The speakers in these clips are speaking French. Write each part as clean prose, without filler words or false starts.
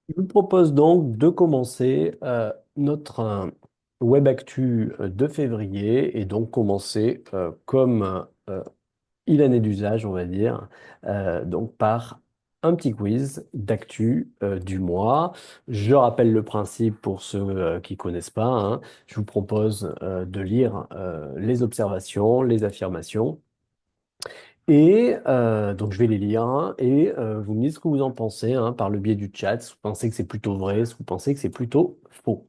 Je vous propose donc de commencer notre Web Actu de février et donc commencer comme il en est d'usage, on va dire, donc par un petit quiz d'actu du mois. Je rappelle le principe pour ceux qui connaissent pas, hein. Je vous propose de lire les observations, les affirmations. Et donc je vais les lire hein, et vous me dites ce que vous en pensez hein, par le biais du chat. Si vous pensez que c'est plutôt vrai, si vous pensez que c'est plutôt faux.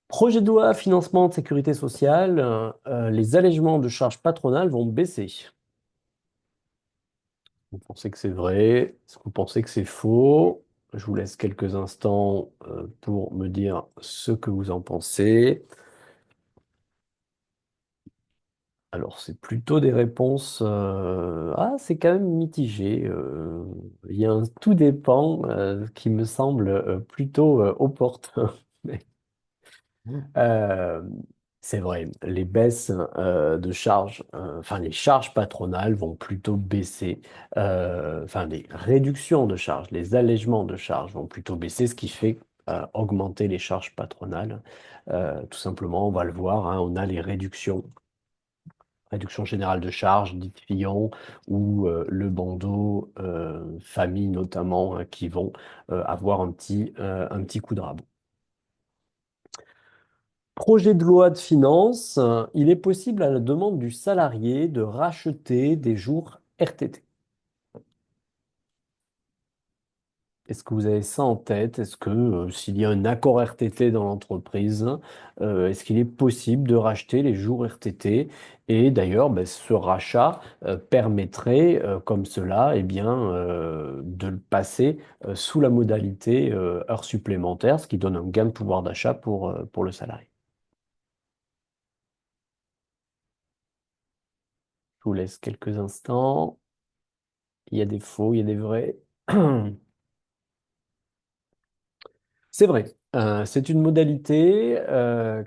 Projet de loi financement de sécurité sociale, les allègements de charges patronales vont baisser. Vous pensez que c'est vrai? Est-ce que vous pensez que c'est faux? Je vous laisse quelques instants pour me dire ce que vous en pensez. Alors, c'est plutôt des réponses. Ah, c'est quand même mitigé. Il y a un tout dépend qui me semble plutôt opportun. Mais, euh, c'est vrai, les baisses de charges, enfin les charges patronales vont plutôt baisser. Enfin, les réductions de charges, les allègements de charges vont plutôt baisser, ce qui fait augmenter les charges patronales. Tout simplement, on va le voir, hein, on a les réduction générale de charges, dites Fillon, ou le bandeau famille notamment, hein, qui vont avoir un petit coup de rabot. Projet de loi de finances, il est possible à la demande du salarié de racheter des jours RTT. Est-ce que vous avez ça en tête? Est-ce que s'il y a un accord RTT dans l'entreprise, est-ce qu'il est possible de racheter les jours RTT? Et d'ailleurs, ben, ce rachat permettrait, comme cela, eh bien, de le passer sous la modalité heures supplémentaires, ce qui donne un gain de pouvoir d'achat pour le salarié. Je vous laisse quelques instants. Il y a des faux, il y a des vrais. C'est vrai. C'est une modalité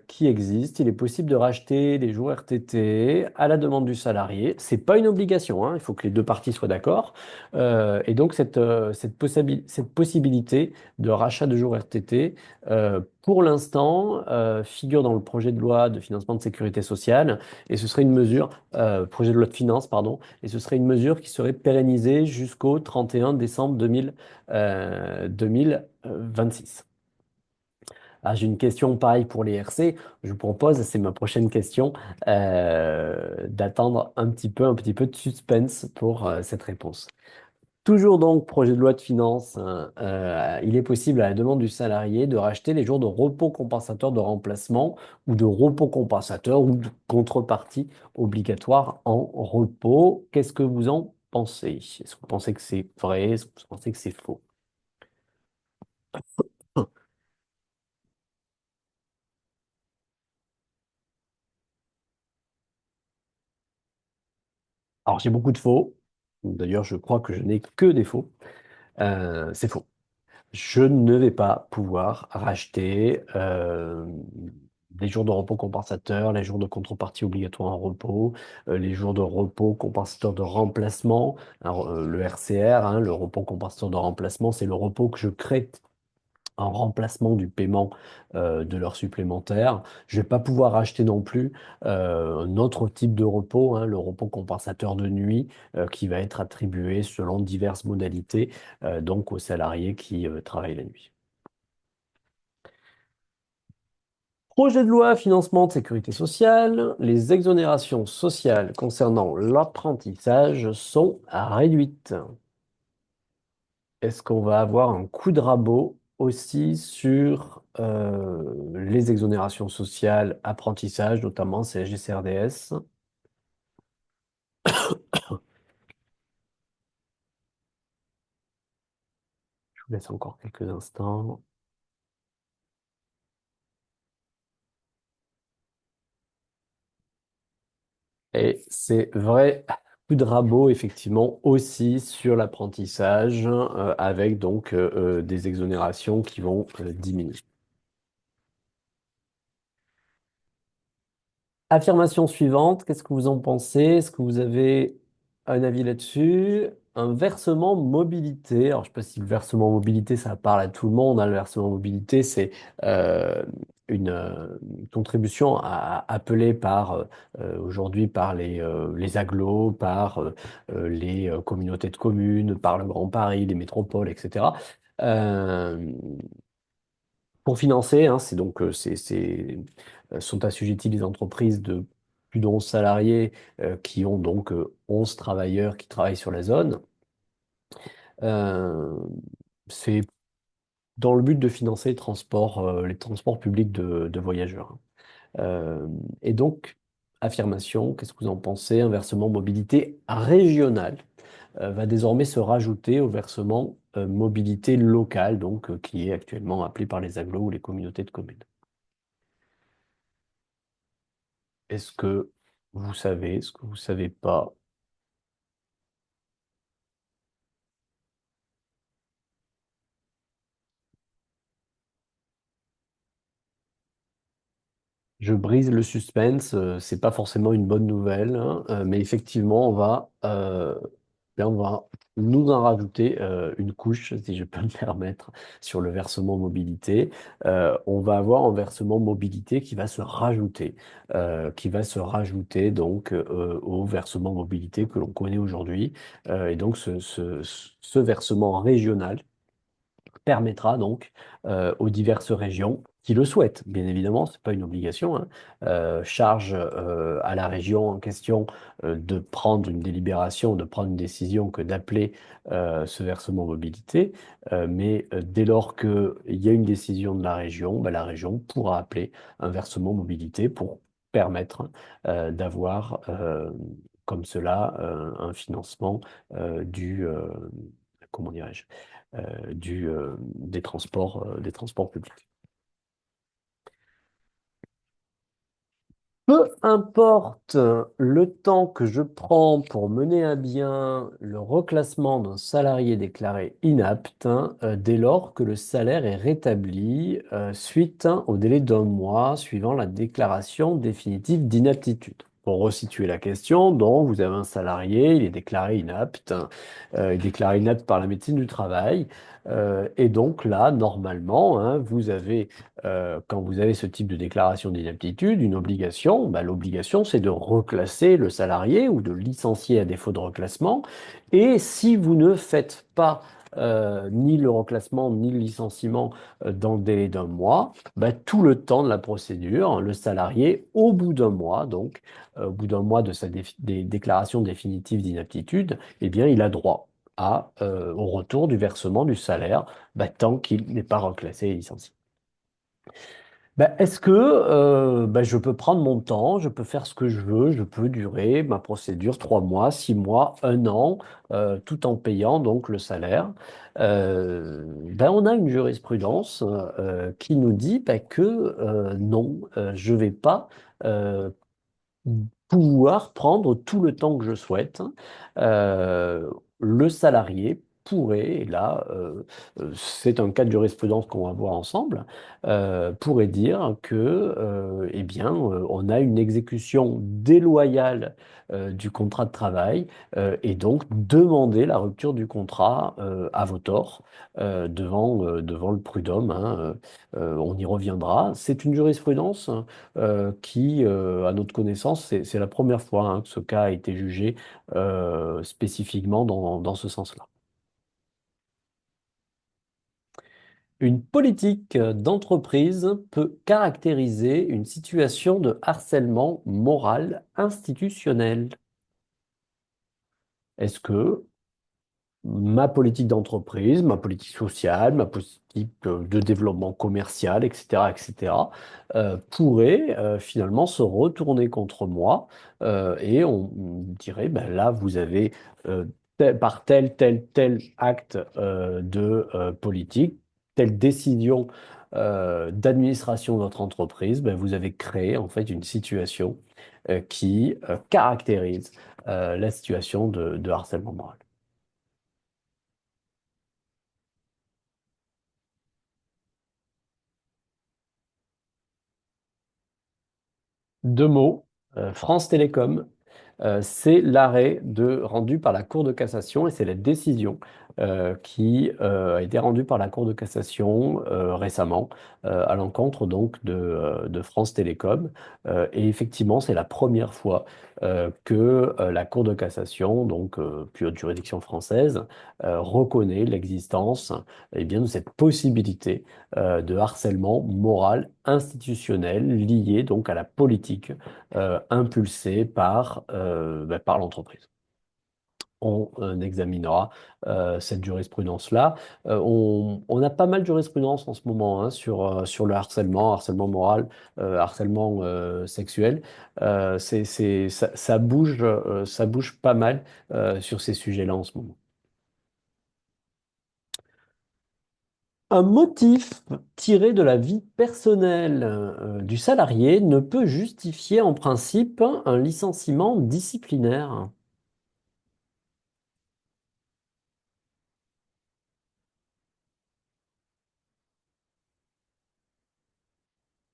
qui existe. Il est possible de racheter des jours RTT à la demande du salarié. C'est pas une obligation, hein. Il faut que les deux parties soient d'accord. Et donc cette possibilité de rachat de jours RTT, pour l'instant, figure dans le projet de loi de financement de sécurité sociale. Et ce serait une mesure, projet de loi de finances, pardon. Et ce serait une mesure qui serait pérennisée jusqu'au 31 décembre 2026. Ah, j'ai une question pareille pour les RC. Je vous propose, c'est ma prochaine question, d'attendre un petit peu de suspense pour cette réponse. Toujours donc, projet de loi de finances, hein, il est possible à la demande du salarié de racheter les jours de repos compensateur de remplacement ou de repos compensateur ou de contrepartie obligatoire en repos. Qu'est-ce que vous en pensez? Est-ce que vous pensez que c'est vrai? Est-ce que vous pensez que c'est faux? Alors, j'ai beaucoup de faux. D'ailleurs, je crois que je n'ai que des faux. C'est faux. Je ne vais pas pouvoir racheter les jours de repos compensateurs, les jours de contrepartie obligatoire en repos, les jours de repos compensateur de remplacement. Alors, le RCR, hein, le repos compensateur de remplacement, c'est le repos que je crée en remplacement du paiement de l'heure supplémentaire. Je ne vais pas pouvoir acheter non plus un autre type de repos, hein, le repos compensateur de nuit, qui va être attribué selon diverses modalités, donc aux salariés qui travaillent la nuit. Projet de loi financement de sécurité sociale, les exonérations sociales concernant l'apprentissage sont réduites. Est-ce qu'on va avoir un coup de rabot aussi sur les exonérations sociales, apprentissage, notamment CSG-CRDS? Je vous laisse encore quelques instants. Et c'est vrai, coup de rabot, effectivement, aussi sur l'apprentissage, avec donc des exonérations qui vont diminuer. Affirmation suivante, qu'est-ce que vous en pensez? Est-ce que vous avez un avis là-dessus? un versement mobilité. Alors, je ne sais pas si le versement mobilité, ça parle à tout le monde, hein. Le versement mobilité, c'est euh, une contribution appelée par aujourd'hui par les agglos, par les communautés de communes, par le Grand Paris, les métropoles, etc. Euh, pour financer, hein, c'est donc sont assujettis les entreprises de plus de 11 salariés qui ont donc 11 travailleurs qui travaillent sur la zone. Euh, c'est dans le but de financer les transports publics de voyageurs. Euh, et donc, affirmation, qu'est-ce que vous en pensez? Un versement mobilité régional va désormais se rajouter au versement mobilité locale, donc qui est actuellement appelé par les agglos ou les communautés de communes. Est-ce que vous savez, est-ce que vous savez pas? Je brise le suspense, c'est pas forcément une bonne nouvelle, hein, mais effectivement, on va nous en rajouter une couche, si je peux me permettre, sur le versement mobilité. On va avoir un versement mobilité qui va se rajouter donc au versement mobilité que l'on connaît aujourd'hui. Et donc ce versement régional permettra donc aux diverses régions qui le souhaitent, bien évidemment, ce n'est pas une obligation, hein, charge à la région en question de prendre une délibération, de prendre une décision que d'appeler ce versement mobilité. Mais dès lors qu'il y a une décision de la région pourra appeler un versement mobilité pour permettre d'avoir comme cela un financement comment dirais-je, des transports publics. Peu importe le temps que je prends pour mener à bien le reclassement d'un salarié déclaré inapte, dès lors que le salaire est rétabli suite au délai d'un mois suivant la déclaration définitive d'inaptitude. Pour resituer la question, donc vous avez un salarié, il est déclaré inapte, il est déclaré inapte par la médecine du travail, et donc là, normalement, hein, quand vous avez ce type de déclaration d'inaptitude, une obligation, bah, l'obligation, c'est de reclasser le salarié ou de licencier à défaut de reclassement. Et si vous ne faites pas ni le reclassement ni le licenciement dans le délai d'un mois, bah, tout le temps de la procédure, le salarié, au bout d'un mois, donc au bout d'un mois de sa déclaration définitive d'inaptitude, eh bien, il a droit au retour du versement du salaire, bah, tant qu'il n'est pas reclassé et licencié. Ben, est-ce que ben, je peux prendre mon temps, je peux faire ce que je veux, je peux durer ma procédure 3 mois, 6 mois, un an, tout en payant donc le salaire. Ben, on a une jurisprudence qui nous dit ben, que non, je vais pas euh, pouvoir prendre tout le temps que je souhaite. Euh, le salarié pourrait, et là, c'est un cas de jurisprudence qu'on va voir ensemble, pourrait dire que, eh bien, on a une exécution déloyale du contrat de travail et donc demander la rupture du contrat à vos torts devant le prud'homme, hein. On y reviendra. C'est une jurisprudence qui, à notre connaissance, c'est la première fois hein, que ce cas a été jugé spécifiquement dans ce sens-là. Une politique d'entreprise peut caractériser une situation de harcèlement moral institutionnel. Est-ce que ma politique d'entreprise, ma politique sociale, ma politique de développement commercial, etc., etc., pourrait finalement se retourner contre moi et on dirait, ben là, vous avez par tel acte de politique, telle décision d'administration de votre entreprise, ben, vous avez créé en fait une situation qui caractérise la situation de harcèlement moral. 2 mots, France Télécom. c'est l'arrêt rendu par la Cour de cassation et c'est la décision qui a été rendue par la Cour de cassation récemment à l'encontre donc de France Télécom. Et effectivement, c'est la première fois que la Cour de cassation, donc plus haute juridiction française, reconnaît l'existence eh bien, de cette possibilité de harcèlement moral institutionnel lié donc à la politique impulsée par l'entreprise. On examinera cette jurisprudence-là. On a pas mal de jurisprudence en ce moment hein, sur le harcèlement, harcèlement moral, harcèlement sexuel. Ça bouge pas mal sur ces sujets-là en ce moment. Un motif tiré de la vie personnelle du salarié ne peut justifier en principe un licenciement disciplinaire.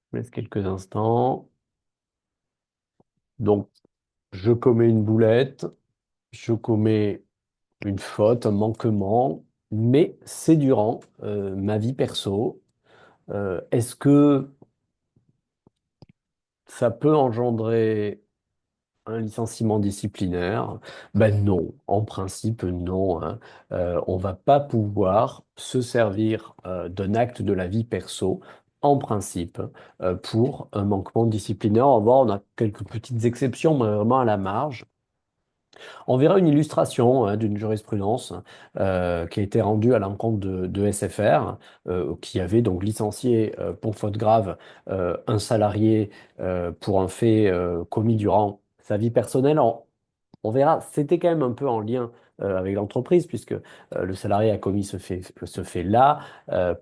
Je vous laisse quelques instants. Donc, je commets une boulette, je commets une faute, un manquement, mais c'est durant ma vie perso. Est-ce que ça peut engendrer un licenciement disciplinaire? Ben non, en principe non, hein. On va pas pouvoir se servir d'un acte de la vie perso, en principe, pour un manquement disciplinaire. On va voir, on a quelques petites exceptions, mais vraiment à la marge. On verra une illustration hein, d'une jurisprudence qui a été rendue à l'encontre de SFR, qui avait donc licencié pour faute grave un salarié pour un fait commis durant sa vie personnelle. On verra, c'était quand même un peu en lien avec l'entreprise, puisque le salarié a commis ce fait-là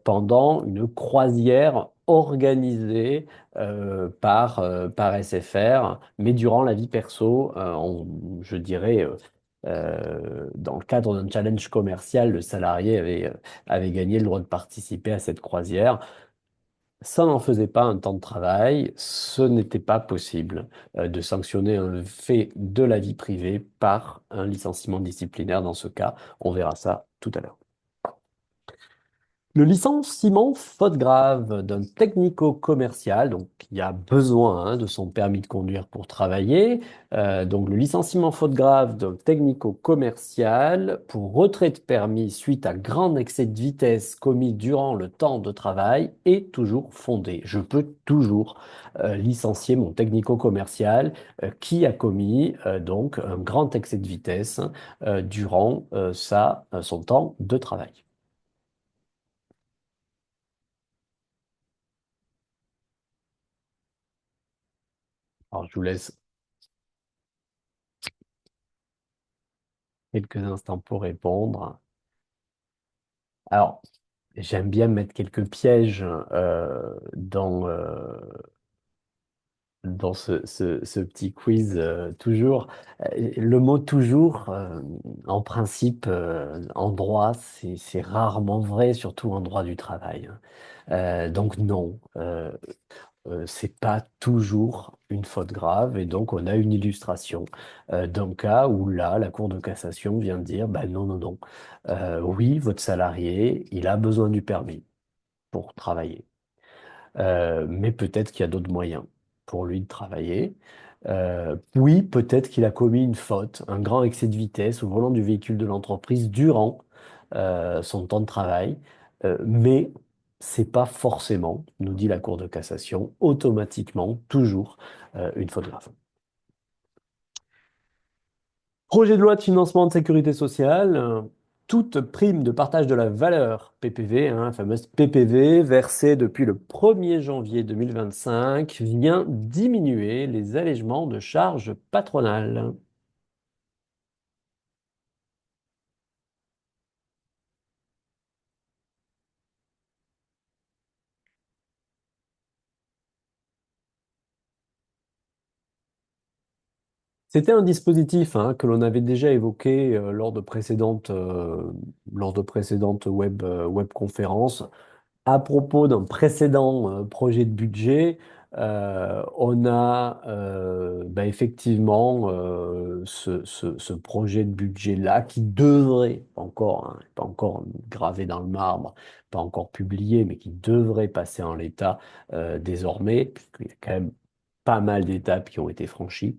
pendant une croisière organisée par SFR, mais durant la vie perso, je dirais, dans le cadre d'un challenge commercial, le salarié avait gagné le droit de participer à cette croisière. Ça n'en faisait pas un temps de travail, ce n'était pas possible de sanctionner un fait de la vie privée par un licenciement disciplinaire dans ce cas. On verra ça tout à l'heure. Le licenciement faute grave d'un technico-commercial, donc qui a besoin hein, de son permis de conduire pour travailler, donc le licenciement faute grave d'un technico-commercial pour retrait de permis suite à grand excès de vitesse commis durant le temps de travail est toujours fondé. Je peux toujours licencier mon technico-commercial qui a commis donc un grand excès de vitesse durant son temps de travail. Alors, je vous laisse quelques instants pour répondre. Alors, j'aime bien mettre quelques pièges dans ce petit quiz toujours. Le mot toujours, en principe, en droit, c'est rarement vrai, surtout en droit du travail, hein. Donc non, c'est pas toujours une faute grave et donc on a une illustration d'un cas où là, la Cour de cassation vient de dire, bah non, non, non. Oui, votre salarié, il a besoin du permis pour travailler. Mais peut-être qu'il y a d'autres moyens pour lui de travailler. Oui, peut-être qu'il a commis une faute, un grand excès de vitesse au volant du véhicule de l'entreprise durant son temps de travail, mais c'est pas forcément, nous dit la Cour de cassation, automatiquement, toujours une faute grave. Projet de loi de financement de sécurité sociale, toute prime de partage de la valeur PPV, hein, la fameuse PPV, versée depuis le 1er janvier 2025, vient diminuer les allègements de charges patronales. C'était un dispositif hein, que l'on avait déjà évoqué lors de précédentes web conférences à propos d'un précédent projet de budget. On a effectivement ce projet de budget-là qui devrait, pas encore, hein, pas encore gravé dans le marbre, pas encore publié, mais qui devrait passer en l'état désormais, puisqu'il y a quand même pas mal d'étapes qui ont été franchies.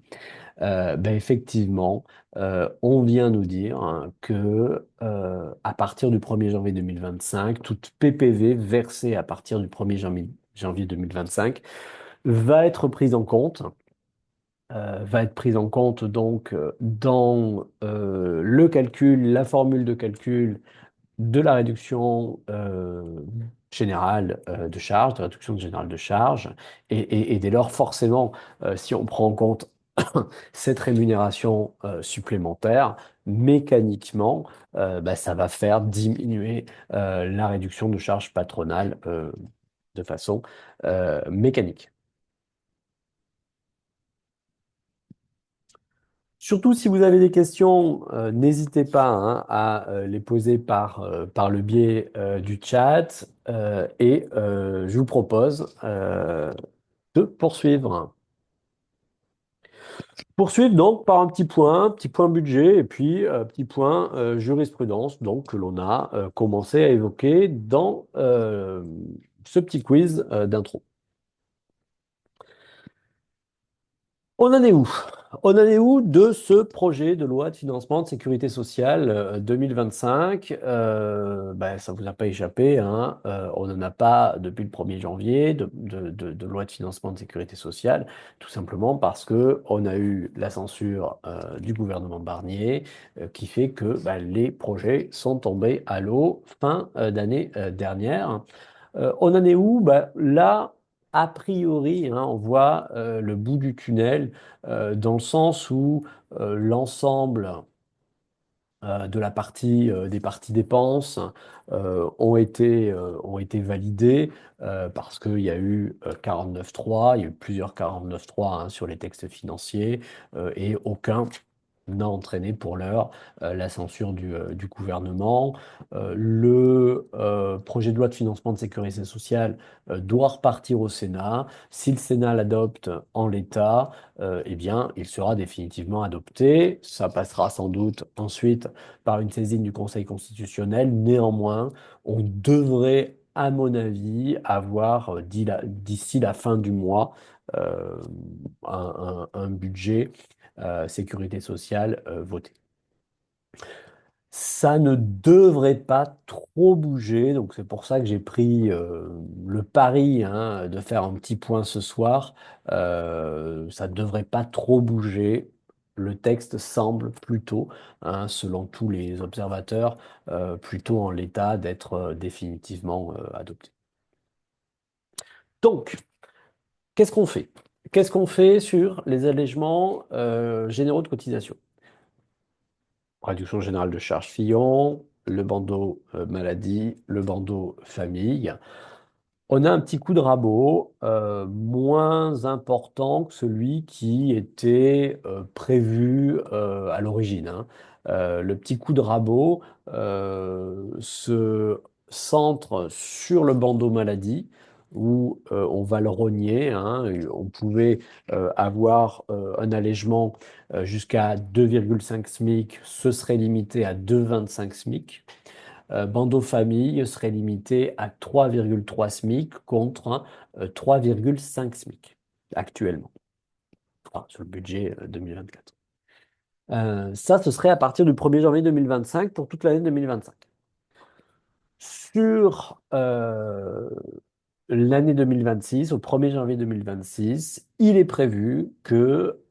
Effectivement, on vient nous dire hein, que à partir du 1er janvier 2025, toute PPV versée à partir du 1er janvier 2025 va être prise en compte donc dans le calcul, la formule de calcul de la réduction générale de charge, de réduction générale de charge, et dès lors, forcément, si on prend en compte cette rémunération supplémentaire, mécaniquement, ça va faire diminuer la réduction de charges patronales de façon mécanique. Surtout si vous avez des questions, n'hésitez pas hein, à les poser par le biais du chat je vous propose de poursuivre. Poursuivre donc par un petit point budget et puis petit point jurisprudence donc que l'on a commencé à évoquer dans ce petit quiz d'intro. On en est où? On en est où de ce projet de loi de financement de sécurité sociale 2025? Ça vous a pas échappé, hein, on n'en a pas depuis le 1er janvier de loi de financement de sécurité sociale, tout simplement parce que on a eu la censure du gouvernement Barnier qui fait que les projets sont tombés à l'eau fin d'année dernière. On en est où? Là, a priori, hein, on voit le bout du tunnel dans le sens où l'ensemble de la partie, des parties dépenses ont été validées parce qu'il y a eu 49.3, il y a eu plusieurs 49.3 hein, sur les textes financiers et aucun n'a entraîné pour l'heure la censure du gouvernement. Le projet de loi de financement de sécurité sociale doit repartir au Sénat. Si le Sénat l'adopte en l'état, eh bien, il sera définitivement adopté. Ça passera sans doute ensuite par une saisine du Conseil constitutionnel. Néanmoins, on devrait, à mon avis, avoir d'ici la fin du mois euh, un budget sécurité sociale votée. Ça ne devrait pas trop bouger, donc c'est pour ça que j'ai pris le pari hein, de faire un petit point ce soir. Ça ne devrait pas trop bouger. Le texte semble plutôt, hein, selon tous les observateurs, plutôt en l'état d'être définitivement adopté. Donc, qu'est-ce qu'on fait? Qu'est-ce qu'on fait sur les allègements généraux de cotisation? Réduction générale de charges Fillon, le bandeau maladie, le bandeau famille. On a un petit coup de rabot moins important que celui qui était prévu à l'origine, hein. Le petit coup de rabot se centre sur le bandeau maladie où on va le rogner, hein. On pouvait avoir un allègement jusqu'à 2,5 SMIC, ce serait limité à 2,25 SMIC. Bandeau famille serait limité à 3,3 SMIC contre 3,5 SMIC actuellement, sur le budget 2024. Ça, ce serait à partir du 1er janvier 2025 pour toute l'année 2025. Sur l'année 2026, au 1er janvier 2026, il est prévu que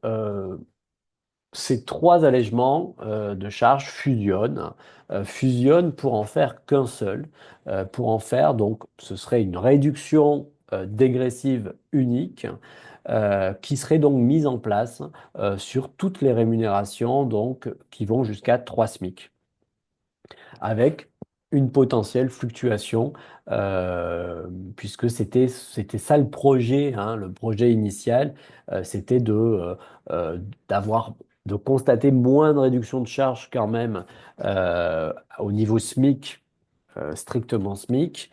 ces trois allègements de charges fusionnent pour en faire qu'un seul, pour en faire donc ce serait une réduction dégressive unique qui serait donc mise en place sur toutes les rémunérations donc qui vont jusqu'à 3 SMIC avec une potentielle fluctuation, puisque c'était ça le projet, hein, le projet initial, c'était euh, d'avoir, de constater moins de réduction de charges quand même au niveau SMIC, strictement SMIC,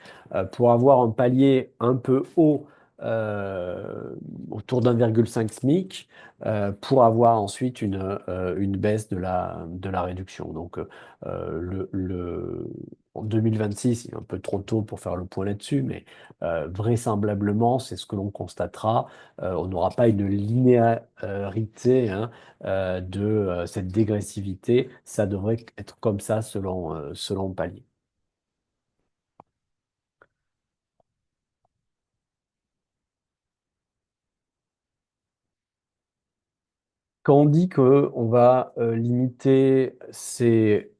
pour avoir un palier un peu haut euh, autour d'1,5 SMIC pour avoir ensuite une baisse de la réduction. Donc, en 2026, il est un peu trop tôt pour faire le point là-dessus, mais vraisemblablement, c'est ce que l'on constatera. On n'aura pas une linéarité, hein, de cette dégressivité. Ça devrait être comme ça selon le palier. Quand on dit qu'on va limiter ces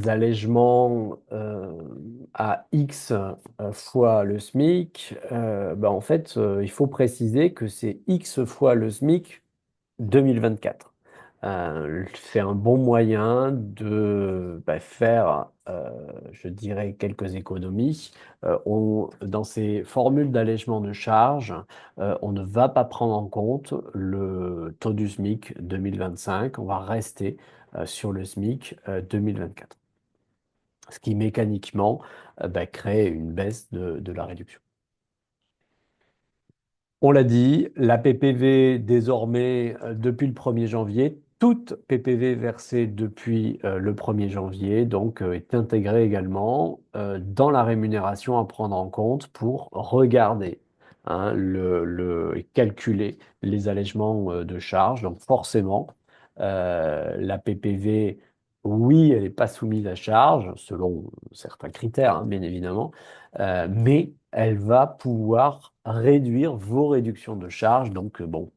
allègements à X fois le SMIC, ben en fait, il faut préciser que c'est X fois le SMIC 2024. C'est un bon moyen de faire, je dirais, quelques économies. Dans ces formules d'allègement de charges, on ne va pas prendre en compte le taux du SMIC 2025. On va rester sur le SMIC 2024, ce qui mécaniquement crée une baisse de la réduction. On l'a dit, la PPV désormais, depuis le 1er janvier, toute PPV versée depuis le 1er janvier, donc est intégrée également dans la rémunération à prendre en compte pour regarder, hein, et calculer les allègements de charges. Donc forcément, la PPV, oui, elle n'est pas soumise à charge, selon certains critères, hein, bien évidemment, mais elle va pouvoir réduire vos réductions de charges. Donc, bon,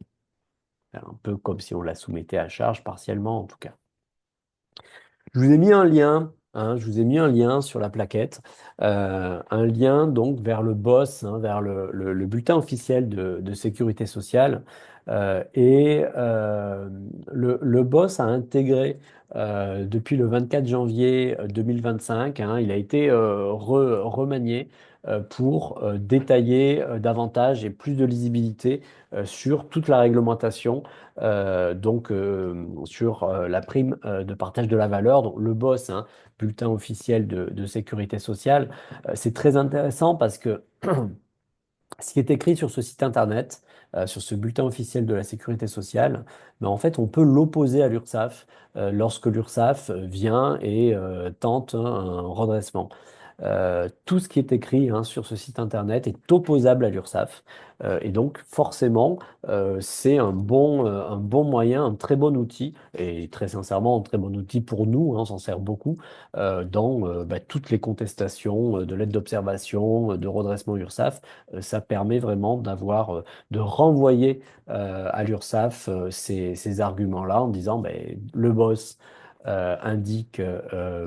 c'est un peu comme si on la soumettait à charge partiellement en tout cas. Je vous ai mis un lien, hein, je vous ai mis un lien sur la plaquette, un lien donc vers le BOSS, hein, vers le bulletin officiel de sécurité sociale. Le BOSS a intégré depuis le 24 janvier 2025, hein, il a été remanié pour détailler davantage et plus de lisibilité sur toute la réglementation, sur la prime de partage de la valeur, donc le BOSS, hein, bulletin officiel de sécurité sociale. C'est très intéressant parce que ce qui est écrit sur ce site internet, sur ce bulletin officiel de la sécurité sociale, en fait, on peut l'opposer à l'URSSAF lorsque l'URSSAF vient et tente un redressement. Tout ce qui est écrit, hein, sur ce site internet est opposable à l'URSSAF. Et donc, forcément, c'est un bon moyen, un très bon outil, et très sincèrement, un très bon outil pour nous, hein, on s'en sert beaucoup, dans toutes les contestations de l'aide d'observation, de redressement URSSAF. Ça permet vraiment de renvoyer à l'URSSAF ces arguments-là en disant le boss indique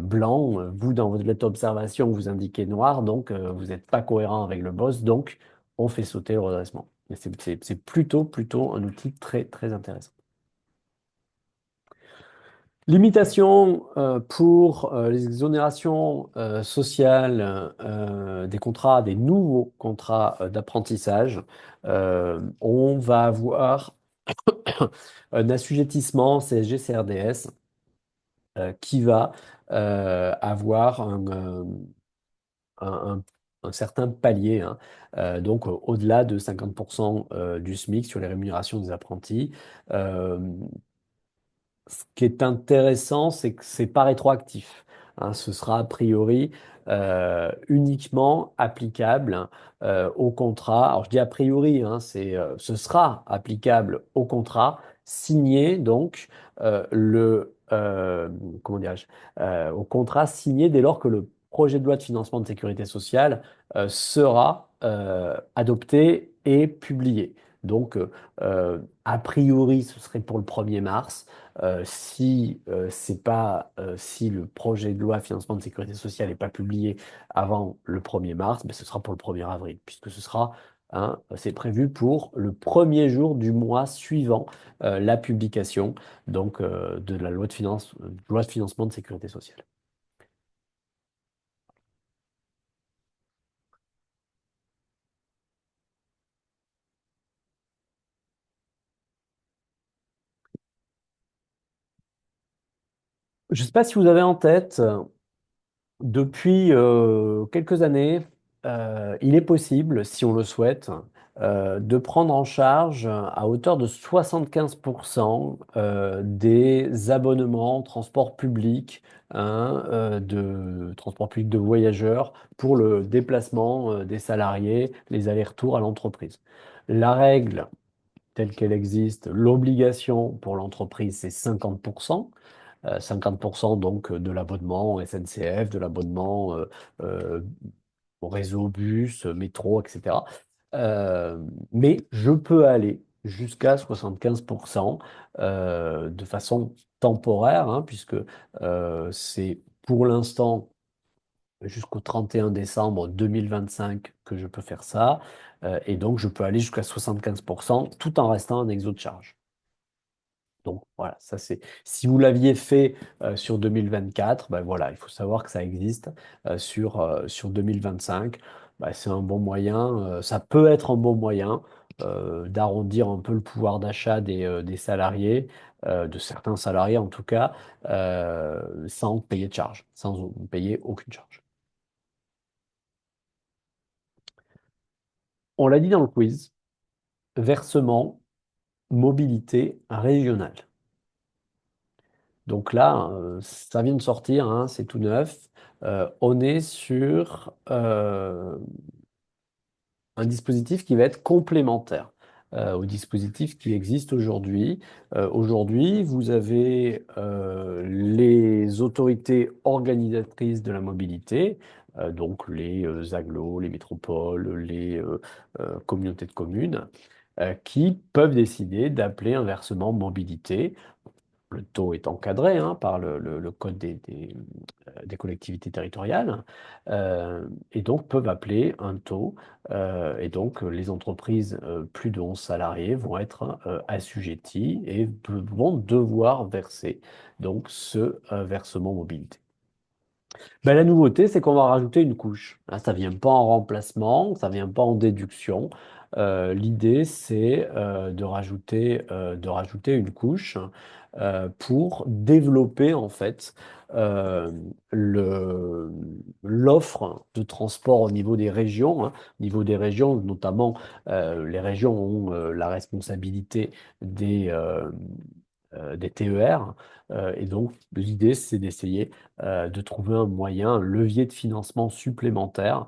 blanc, vous dans votre lettre d'observation vous indiquez noir, donc vous n'êtes pas cohérent avec le boss, donc on fait sauter le redressement. Et c'est plutôt un outil très très intéressant. Limitation pour les exonérations sociales des contrats, des nouveaux contrats d'apprentissage. On va avoir un assujettissement CSG-CRDS qui va avoir un- un certain palier, hein, donc au-delà de 50% du SMIC sur les rémunérations des apprentis. Euh, Ce qui est intéressant, c'est que c'est pas rétroactif, hein. Ce sera a priori uniquement applicable au contrat. Alors je dis a priori, hein, ce sera applicable au contrat signé donc comment dirais-je, au contrat signé dès lors que le projet de loi de financement de sécurité sociale sera adopté et publié. Donc a priori, ce serait pour le 1er mars. Si c'est pas si le projet de loi financement de sécurité sociale n'est pas publié avant le 1er mars, ce sera pour le 1er avril, puisque ce sera, hein, c'est prévu pour le premier jour du mois suivant la publication donc de la loi de financement de sécurité sociale. Je ne sais pas si vous avez en tête, depuis quelques années, il est possible, si on le souhaite, de prendre en charge à hauteur de 75% des abonnements transport public, hein, de transport public de voyageurs pour le déplacement des salariés, les allers-retours à l'entreprise. La règle telle qu'elle existe, l'obligation pour l'entreprise, c'est 50%. 50% donc de l'abonnement SNCF, de l'abonnement euh, au réseau bus, métro, etc. Mais je peux aller jusqu'à 75% de façon temporaire, hein, puisque c'est pour l'instant jusqu'au 31 décembre 2025 que je peux faire ça. Et donc, je peux aller jusqu'à 75% tout en restant en exo de charge. Donc voilà, ça c'est. Si vous l'aviez fait sur 2024, ben voilà, il faut savoir que ça existe sur 2025. Ben, c'est un bon moyen, ça peut être un bon moyen d'arrondir un peu le pouvoir d'achat des salariés, de certains salariés en tout cas, sans payer de charge, sans payer aucune charge. On l'a dit dans le quiz, versement, mobilité régionale. Donc là, ça vient de sortir, hein, c'est tout neuf. On est sur un dispositif qui va être complémentaire au dispositif qui existe aujourd'hui. Aujourd'hui, vous avez les autorités organisatrices de la mobilité, donc les agglos, les métropoles, les communautés de communes, qui peuvent décider d'appeler un versement mobilité. Le taux est encadré, hein, par le code des collectivités territoriales, et donc peuvent appeler un taux. Et donc les entreprises plus de 11 salariés vont être assujetties et vont devoir verser donc ce versement mobilité. Ben, la nouveauté, c'est qu'on va rajouter une couche. Là, ça ne vient pas en remplacement, ça ne vient pas en déduction. L'idée, c'est de rajouter une couche pour développer en fait euh, le- l'offre de transport au niveau des régions, hein. Au niveau des régions, notamment, les régions ont la responsabilité des TER. Et donc, l'idée, c'est d'essayer de trouver un moyen, un levier de financement supplémentaire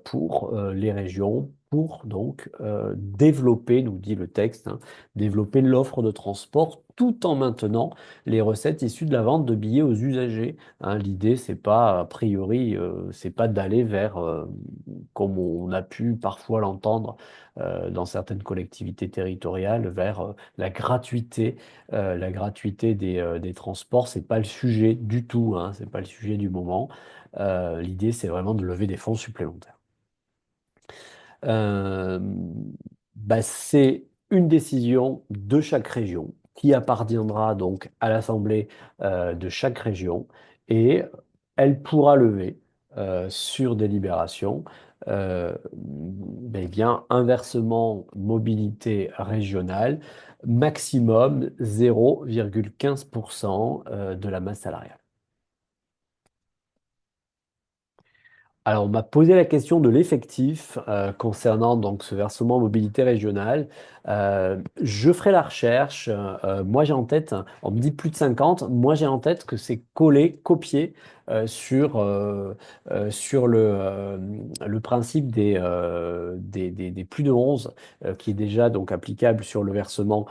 pour les régions, pour donc développer, nous dit le texte, hein, développer l'offre de transport tout en maintenant les recettes issues de la vente de billets aux usagers, hein. L'idée, c'est pas, a priori, c'est pas d'aller vers, comme on a pu parfois l'entendre dans certaines collectivités territoriales, vers la gratuité des transports, c'est pas le sujet du tout, hein, c'est pas le sujet du moment. L'idée, c'est vraiment de lever des fonds supplémentaires. Euh, Bah, c'est une décision de chaque région qui appartiendra donc à l'Assemblée de chaque région et elle pourra lever sur délibération bien, un versement mobilité régionale, maximum 0,15% de la masse salariale. Alors, on m'a posé la question de l'effectif concernant donc ce versement mobilité régionale. Je ferai la recherche. Moi, j'ai en tête, on me dit plus de 50. Moi, j'ai en tête que c'est collé, copié sur le principe des plus de 11 qui est déjà donc applicable sur le versement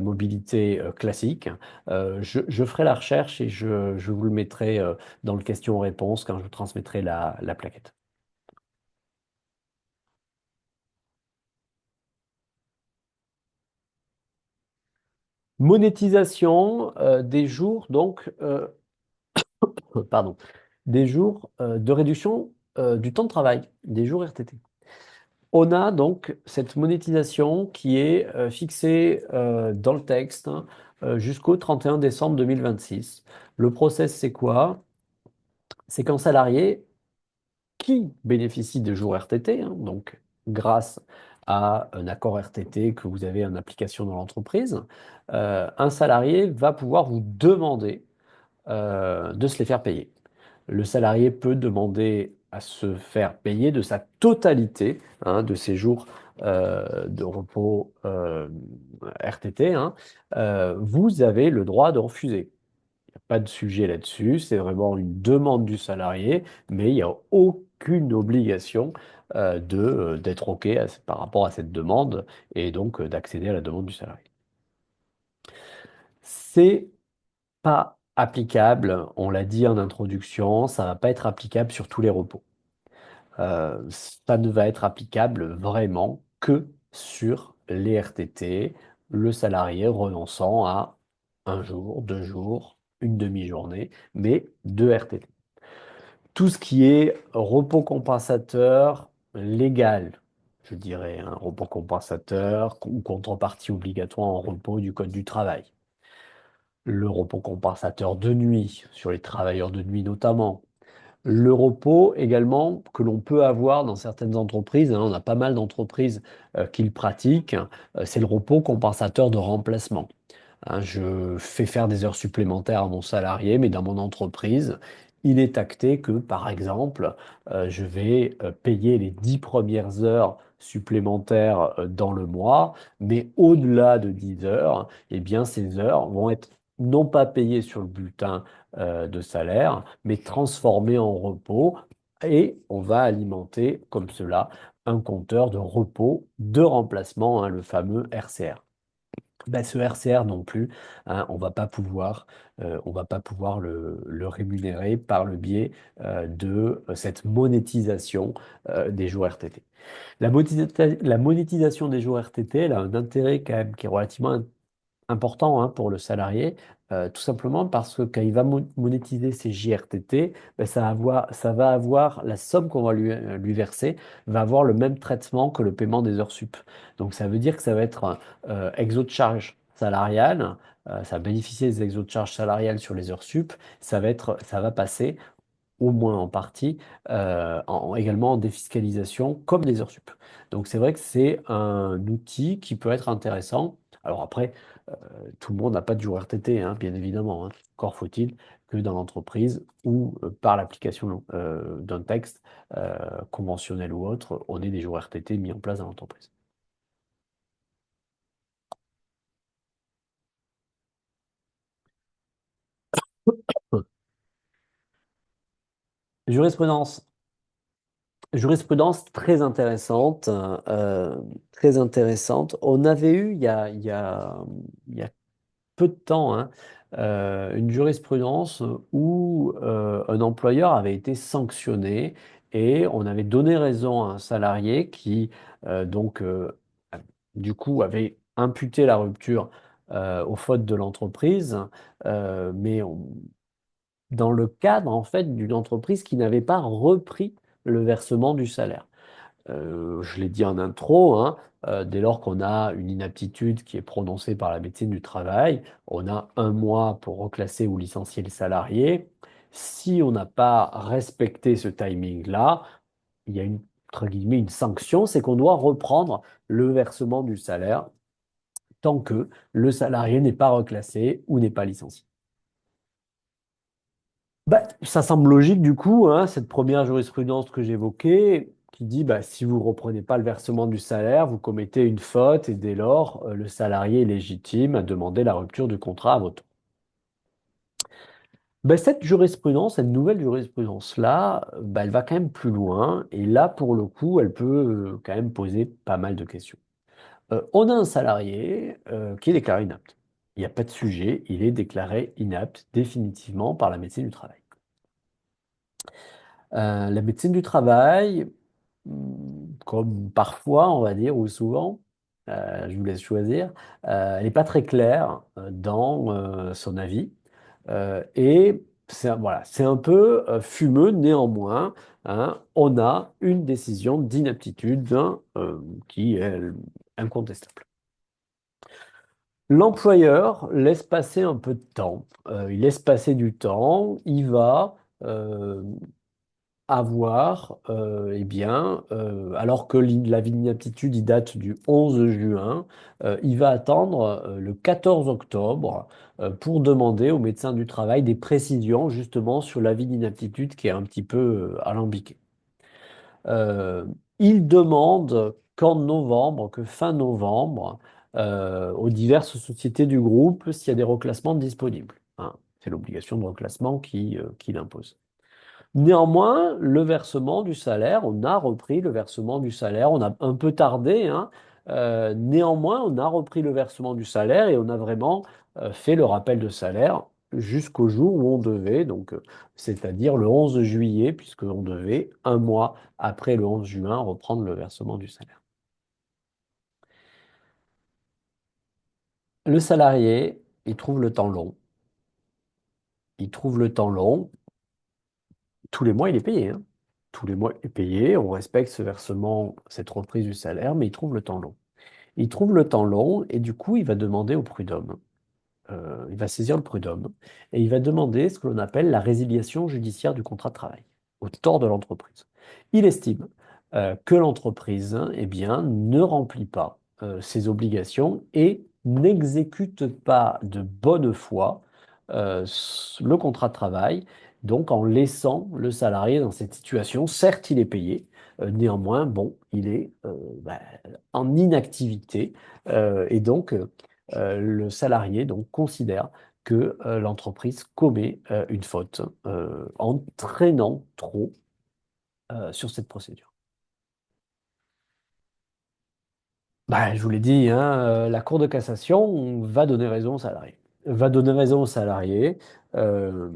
mobilité classique. Je ferai la recherche et je vous le mettrai dans le question-réponse quand je vous transmettrai la plaquette. Monétisation des jours, donc, pardon, des jours de réduction du temps de travail, des jours RTT. On a donc cette monétisation qui est fixée dans le texte, hein, jusqu'au 31 décembre 2026. Le process, c'est quoi? C'est qu'un salarié qui bénéficie de jours RTT, hein, donc grâce à un accord RTT que vous avez en application dans l'entreprise, un salarié va pouvoir vous demander de se les faire payer. Le salarié peut demander à se faire payer de sa totalité de ses jours de repos RTT, vous avez le droit de refuser. Il n'y a pas de sujet là-dessus, c'est vraiment une demande du salarié, mais il n'y a aucune obligation d'être OK par rapport à cette demande et donc d'accéder à la demande du salarié. C'est pas applicable, on l'a dit en introduction, ça va pas être applicable sur tous les repos. Ça ne va être applicable vraiment que sur les RTT, le salarié renonçant à un jour, 2 jours, une demi-journée, mais deux RTT. Tout ce qui est repos compensateur légal, je dirais, un repos compensateur ou contrepartie obligatoire en repos du Code du travail. Le repos compensateur de nuit, sur les travailleurs de nuit notamment. Le repos également que l'on peut avoir dans certaines entreprises, on a pas mal d'entreprises qui le pratiquent, c'est le repos compensateur de remplacement. Je fais faire des heures supplémentaires à mon salarié, mais dans mon entreprise, il est acté que, par exemple, je vais payer les 10 premières heures supplémentaires dans le mois, mais au-delà de 10 heures, eh bien, ces heures vont être non pas payées sur le bulletin de salaire, mais transformées en repos, et on va alimenter comme cela un compteur de repos de remplacement, le fameux RCR. Ben, ce RCR non plus, on va pas pouvoir le rémunérer par le biais de cette monétisation des jours RTT. La monétisation des jours RTT, elle a un intérêt quand même qui est relativement important pour le salarié, tout simplement parce que quand il va monétiser ses JRTT, ben, ça va avoir la somme qu'on va lui verser, va avoir le même traitement que le paiement des heures sup. Donc ça veut dire que ça va être exo de charge salariale, ça va bénéficier des exos de charge salariale sur les heures sup, ça va passer au moins en partie, également en défiscalisation comme les heures sup. Donc c'est vrai que c'est un outil qui peut être intéressant. Alors après, tout le monde n'a pas de jour RTT, bien évidemment. Encore faut-il que dans l'entreprise ou par l'application d'un texte conventionnel ou autre, on ait des jours RTT mis en place dans l'entreprise. Jurisprudence. Jurisprudence très intéressante, très intéressante. On avait eu il y a peu de temps une jurisprudence où un employeur avait été sanctionné et on avait donné raison à un salarié qui donc du coup avait imputé la rupture aux fautes de l'entreprise, mais dans le cadre en fait d'une entreprise qui n'avait pas repris le versement du salaire. Je l'ai dit en intro, dès lors qu'on a une inaptitude qui est prononcée par la médecine du travail, on a un mois pour reclasser ou licencier le salarié. Si on n'a pas respecté ce timing-là, il y a entre guillemets, une sanction, c'est qu'on doit reprendre le versement du salaire tant que le salarié n'est pas reclassé ou n'est pas licencié. Bah, ça semble logique du coup, cette première jurisprudence que j'évoquais, qui dit bah, si vous ne reprenez pas le versement du salaire, vous commettez une faute et dès lors, le salarié est légitime à demander la rupture du contrat à votre tour. Bah, cette jurisprudence, cette nouvelle jurisprudence-là, bah, elle va quand même plus loin et là, pour le coup, elle peut quand même poser pas mal de questions. On a un salarié qui est déclaré inapte. Il n'y a pas de sujet, il est déclaré inapte définitivement par la médecine du travail. La médecine du travail, comme parfois, on va dire, ou souvent, je vous laisse choisir, elle n'est pas très claire dans son avis. Et voilà, c'est un peu fumeux, néanmoins, on a une décision d'inaptitude qui est incontestable. L'employeur laisse passer un peu de temps, il laisse passer du temps, il va avoir, eh bien, alors que l'avis d'inaptitude il date du 11 juin, il va attendre le 14 octobre pour demander au médecin du travail des précisions justement sur l'avis d'inaptitude qui est un petit peu alambiqué. euh, il demande qu'en novembre, que fin novembre, aux diverses sociétés du groupe s'il y a des reclassements disponibles. Hein. C'est l'obligation de reclassement qui l'impose. Néanmoins, le versement du salaire, on a repris le versement du salaire, on a un peu tardé, hein. Néanmoins, on a repris le versement du salaire et on a vraiment fait le rappel de salaire jusqu'au jour où on devait, donc c'est-à-dire le 11 juillet, puisqu'on devait, un mois après le 11 juin, reprendre le versement du salaire. Le salarié, il trouve le temps long. Il trouve le temps long. Tous les mois, il est payé, hein. Tous les mois, il est payé. On respecte ce versement, cette reprise du salaire, mais il trouve le temps long. Il trouve le temps long et du coup, il va demander au prud'homme. Il va saisir le prud'homme et il va demander ce que l'on appelle la résiliation judiciaire du contrat de travail au tort de l'entreprise. Il estime que l'entreprise, eh bien, ne remplit pas ses obligations et n'exécute pas de bonne foi le contrat de travail, donc en laissant le salarié dans cette situation. Certes, il est payé, néanmoins, bon, il est bah, en inactivité et donc le salarié donc, considère que l'entreprise commet une faute en traînant trop sur cette procédure. Bah, je vous l'ai dit, hein, la Cour de cassation va donner raison au salarié. Va donner raison au salarié. euh,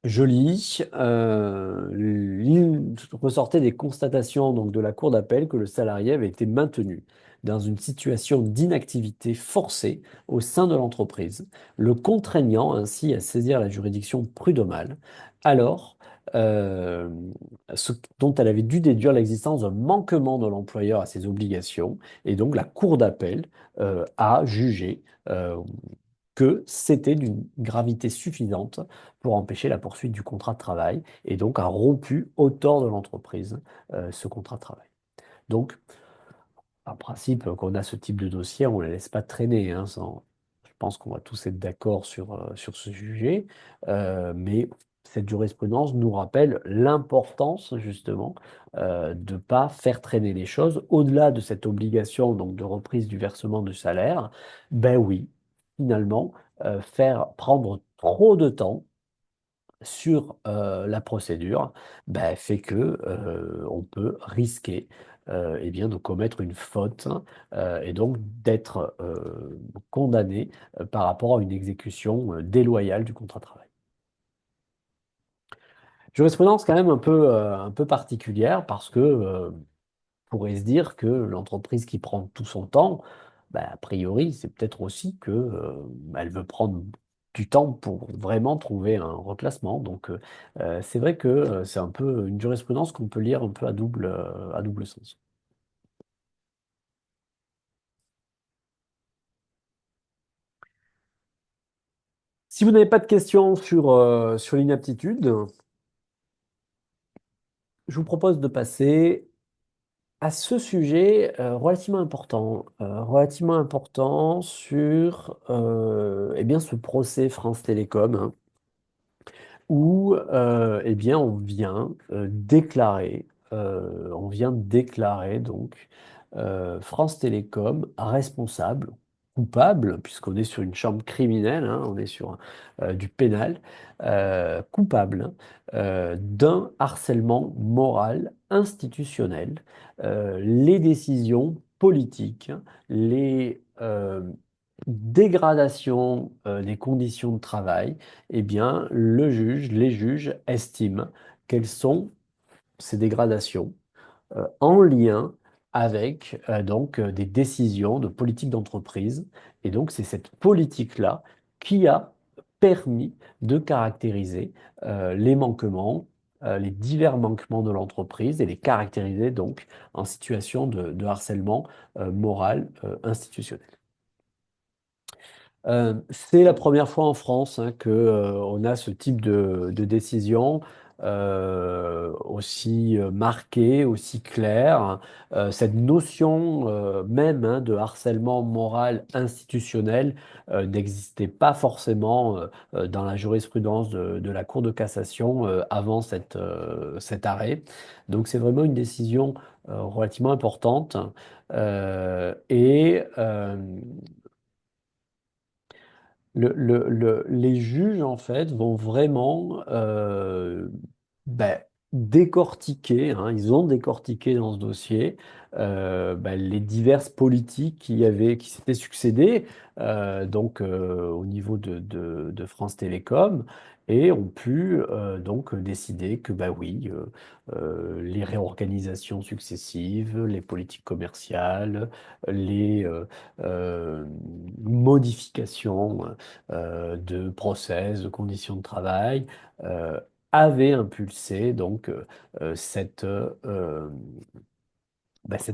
Je lis, il ressortait des constatations donc, de la Cour d'appel que le salarié avait été maintenu dans une situation d'inactivité forcée au sein de l'entreprise, le contraignant ainsi à saisir la juridiction prud'homale, alors euh, ce dont elle avait dû déduire l'existence d'un manquement de l'employeur à ses obligations, et donc la Cour d'appel a jugé que c'était d'une gravité suffisante pour empêcher la poursuite du contrat de travail et donc a rompu au tort de l'entreprise ce contrat de travail. Donc, en principe, quand on a ce type de dossier, on ne les laisse pas traîner. Hein, je pense qu'on va tous être d'accord sur ce sujet, mais cette jurisprudence nous rappelle l'importance justement de ne pas faire traîner les choses au-delà de cette obligation donc, de reprise du versement du salaire. Ben oui, finalement, faire prendre trop de temps sur la procédure fait que on peut risquer eh bien, de commettre une faute et donc d'être condamné par rapport à une exécution déloyale du contrat de travail. Jurisprudence quand même un peu particulière parce que pourrait se dire que l'entreprise qui prend tout son temps, a priori, c'est peut-être aussi que, elle veut prendre du temps pour vraiment trouver un reclassement. Donc, c'est vrai que c'est un peu une jurisprudence qu'on peut lire un peu à double sens. Si vous n'avez pas de questions sur l'inaptitude, je vous propose de passer à ce sujet relativement important sur eh bien, ce procès France Télécom, hein, où eh bien, on vient déclarer donc France Télécom responsable, coupable, puisqu'on est sur une chambre criminelle, hein, on est sur du pénal, coupable d'un harcèlement moral institutionnel. Les décisions politiques, les dégradations des conditions de travail, eh bien, les juges estiment quelles sont ces dégradations en lien avec des décisions de politique d'entreprise. Et donc, c'est cette politique-là qui a permis de caractériser les manquements, les divers manquements de l'entreprise et les caractériser donc en situation de harcèlement moral institutionnel. C'est la première fois en France hein, que, on a ce type de décision. aussi marquée, aussi claire. Cette notion même hein, de harcèlement moral institutionnel n'existait pas forcément dans la jurisprudence de la Cour de cassation avant cet arrêt. Donc c'est vraiment une décision relativement importante. Les juges, en fait, vont vraiment ben, décortiquer, hein, ils ont décortiqué dans ce dossier ben, les diverses politiques qui s'étaient succédées au niveau de France Télécom et ont pu donc décider que bah oui, les réorganisations successives, les politiques commerciales, les modifications de process, de conditions de travail, avait impulsé cette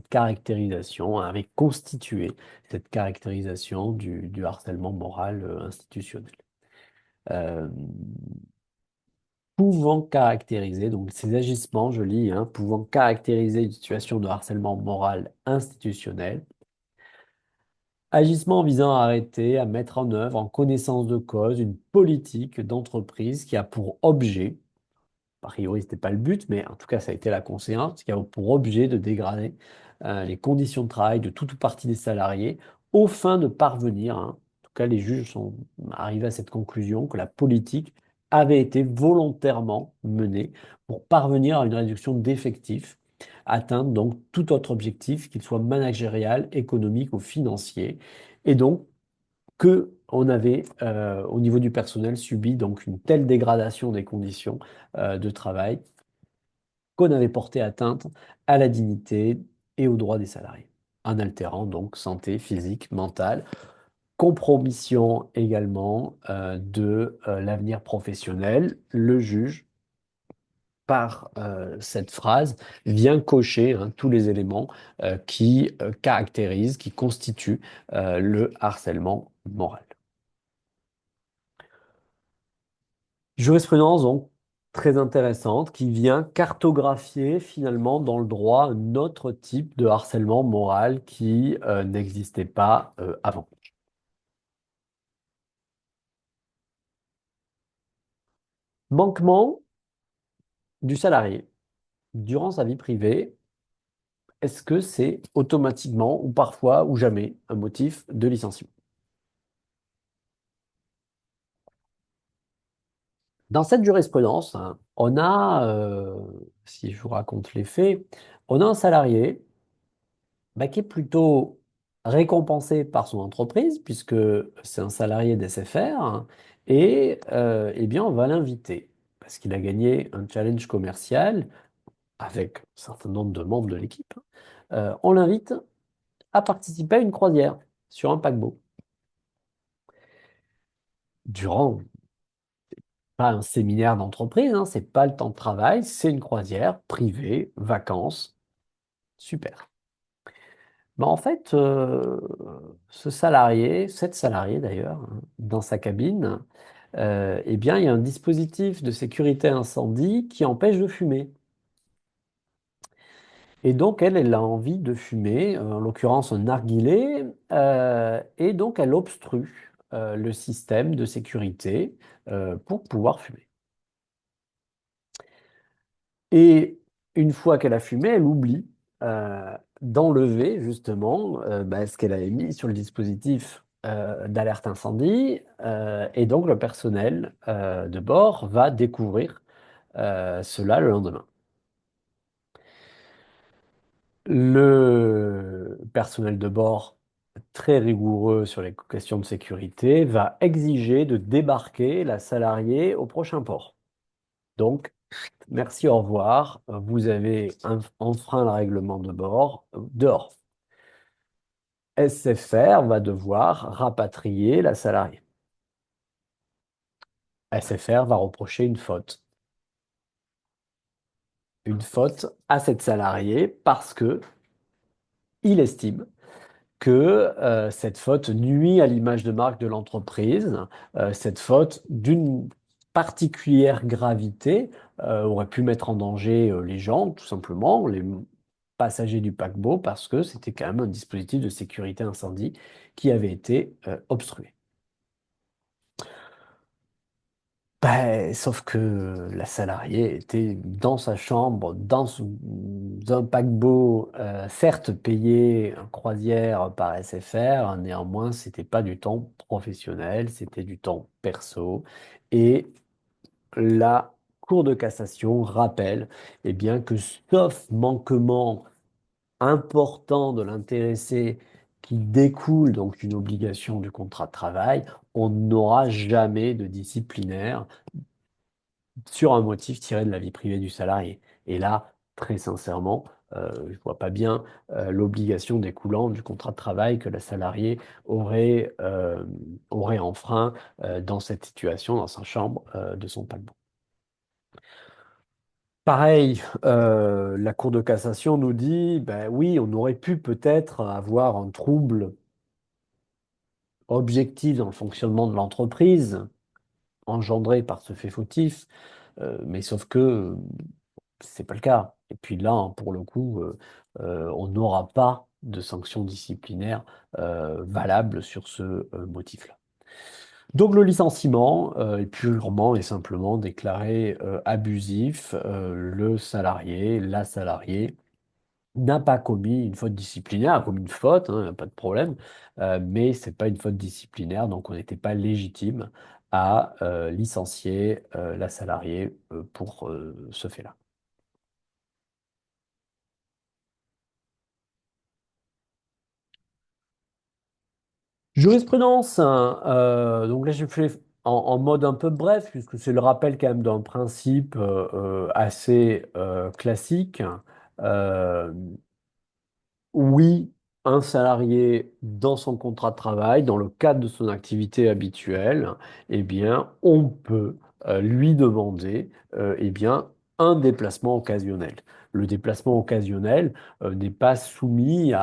caractérisation, avait constitué cette caractérisation du harcèlement moral institutionnel. Euh, Pouvant caractériser, donc ces agissements, je lis, hein, pouvant caractériser une situation de harcèlement moral institutionnel, agissement visant à arrêter, à mettre en œuvre en connaissance de cause une politique d'entreprise qui a pour objet, a priori ce n'était pas le but, mais en tout cas ça a été la conséquence, qui a pour objet de dégrader les conditions de travail de toute ou partie des salariés aux fins de parvenir, hein, en tout cas les juges sont arrivés à cette conclusion que la politique avait été volontairement menée pour parvenir à une réduction d'effectifs, atteindre donc tout autre objectif, qu'il soit managérial, économique ou financier, et donc que on avait au niveau du personnel subi donc une telle dégradation des conditions de travail qu'on avait porté atteinte à la dignité et aux droits des salariés, en altérant donc santé physique, mentale, compromission également de l'avenir professionnel. Le juge, par cette phrase, vient cocher hein, tous les éléments qui caractérisent, qui constituent le harcèlement moral. Jurisprudence donc très intéressante qui vient cartographier finalement dans le droit un autre type de harcèlement moral qui n'existait pas avant. Manquement du salarié durant sa vie privée, est-ce que c'est automatiquement ou parfois ou jamais un motif de licenciement? Dans cette jurisprudence, hein, on a, si je vous raconte les faits, on a un salarié bah, qui est plutôt récompensé par son entreprise, puisque c'est un salarié d'SFR, hein, et eh bien, on va l'inviter, parce qu'il a gagné un challenge commercial avec un certain nombre de membres de l'équipe. On l'invite à participer à une croisière sur un paquebot. Durant, pas un séminaire d'entreprise, hein, c'est pas le temps de travail, c'est une croisière privée, vacances, super. Mais en fait, ce salarié, cette salariée d'ailleurs, hein, dans sa cabine, eh bien, il y a un dispositif de sécurité incendie qui empêche de fumer. Et donc, elle a envie de fumer, en l'occurrence un narguilé, et donc elle obstrue le système de sécurité pour pouvoir fumer. Et une fois qu'elle a fumé, elle oublie d'enlever justement ce qu'elle avait mis sur le dispositif d'alerte incendie. Et donc le personnel de bord va découvrir cela le lendemain. Le personnel de bord, très rigoureux sur les questions de sécurité, va exiger de débarquer la salariée au prochain port. Donc, merci, au revoir. Vous avez enfreint le règlement de bord. Dehors. SFR va devoir rapatrier la salariée. SFR va reprocher une faute. Une faute à cette salariée parce que il estime que cette faute nuit à l'image de marque de l'entreprise. Cette faute d'une particulière gravité aurait pu mettre en danger les gens, tout simplement, les passagers du paquebot, parce que c'était quand même un dispositif de sécurité incendie qui avait été obstrué. Ben, sauf que la salariée était dans sa chambre, un paquebot, certes payé en croisière par SFR, néanmoins, c'était pas du temps professionnel, c'était du temps perso. Et la Cour de cassation rappelle eh bien, que sauf manquement important de l'intéressé qui découle donc d'une obligation du contrat de travail, on n'aura jamais de disciplinaire sur un motif tiré de la vie privée du salarié. Et là, très sincèrement, je ne vois pas bien l'obligation découlant du contrat de travail que la salariée aurait enfreint dans cette situation, dans sa chambre de son paquebot. Pareil, la Cour de cassation nous dit, ben oui, on aurait pu peut-être avoir un trouble objectif dans le fonctionnement de l'entreprise engendré par ce fait fautif, mais sauf que c'est pas le cas. Et puis là, hein, pour le coup, on n'aura pas de sanctions disciplinaires valables sur ce motif-là. Donc le licenciement est purement et simplement déclaré abusif. Le salarié, la salariée n'a pas commis une faute disciplinaire, a commis une faute, hein, pas de problème, mais c'est pas une faute disciplinaire, donc on n'était pas légitime à licencier la salariée pour ce fait-là. Jurisprudence, hein, donc là j'ai fait en mode un peu bref, puisque c'est le rappel quand même d'un principe assez classique. Euh, Oui, un salarié dans son contrat de travail, dans le cadre de son activité habituelle, eh bien, on peut lui demander eh bien, un déplacement occasionnel. Le déplacement occasionnel n'est pas soumis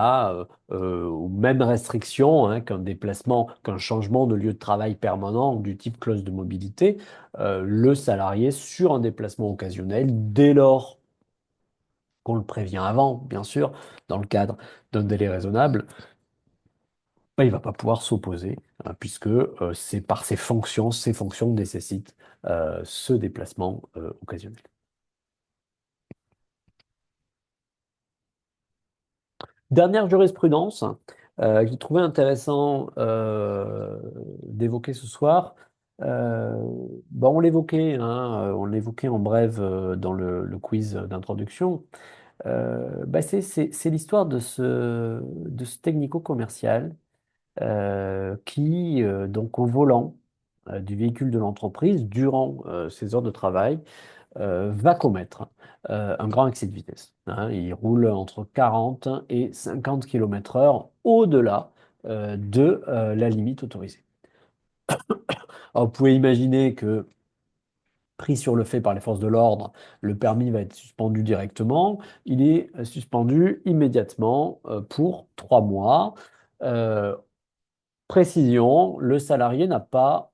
aux mêmes restrictions hein, qu'un déplacement, qu'un changement de lieu de travail permanent du type clause de mobilité. Le salarié, sur un déplacement occasionnel, dès lors qu'on le prévient avant, bien sûr, dans le cadre d'un délai raisonnable, ben, il ne va pas pouvoir s'opposer, hein, puisque c'est par ces fonctions nécessitent ce déplacement occasionnel. Dernière jurisprudence que j'ai trouvé intéressant d'évoquer ce soir. Euh, on l'évoquait en bref dans le quiz d'introduction. C'est l'histoire de ce technico-commercial qui, donc au volant du véhicule de l'entreprise, durant ses heures de travail, va commettre un grand excès de vitesse, hein. Il roule entre 40 et 50 km/h au-delà de la limite autorisée. Alors, vous pouvez imaginer que, pris sur le fait par les forces de l'ordre, le permis va être suspendu directement. Il est suspendu immédiatement pour 3 mois. Euh, Précision, le salarié n'a pas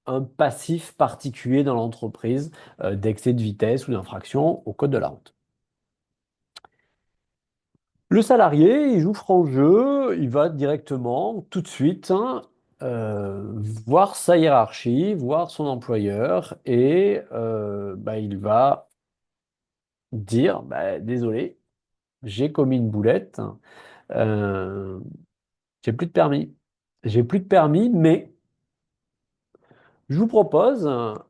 un passif particulier dans l'entreprise d'excès de vitesse ou d'infraction au code de la route. Le salarié, il joue franc jeu, il va directement, tout de suite, hein, voir sa hiérarchie, voir son employeur, et il va dire, bah, désolé, j'ai commis une boulette, euh, j'ai plus de permis. J'ai plus de permis, mais je vous propose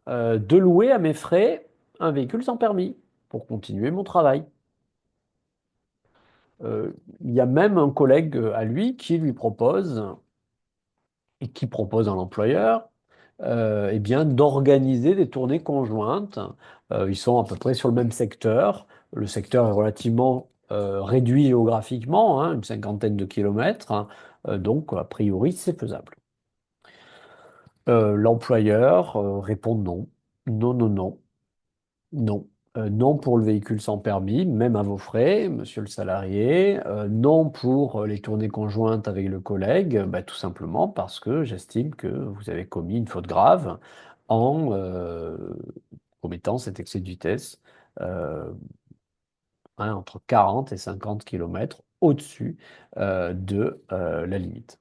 de louer à mes frais un véhicule sans permis pour continuer mon travail. Euh, il y a même un collègue à lui qui lui propose et qui propose à l'employeur eh bien, d'organiser des tournées conjointes. Ils sont à peu près sur le même secteur. Le secteur est relativement réduit géographiquement, hein, une cinquantaine de kilomètres, hein. Donc, a priori, c'est faisable. L'employeur répond non. Non, non, non. Non. Non pour le véhicule sans permis, même à vos frais, monsieur le salarié. Non pour les tournées conjointes avec le collègue, bah, tout simplement parce que j'estime que vous avez commis une faute grave en commettant cet excès de vitesse euh, entre 40 et 50 km au-dessus de la limite.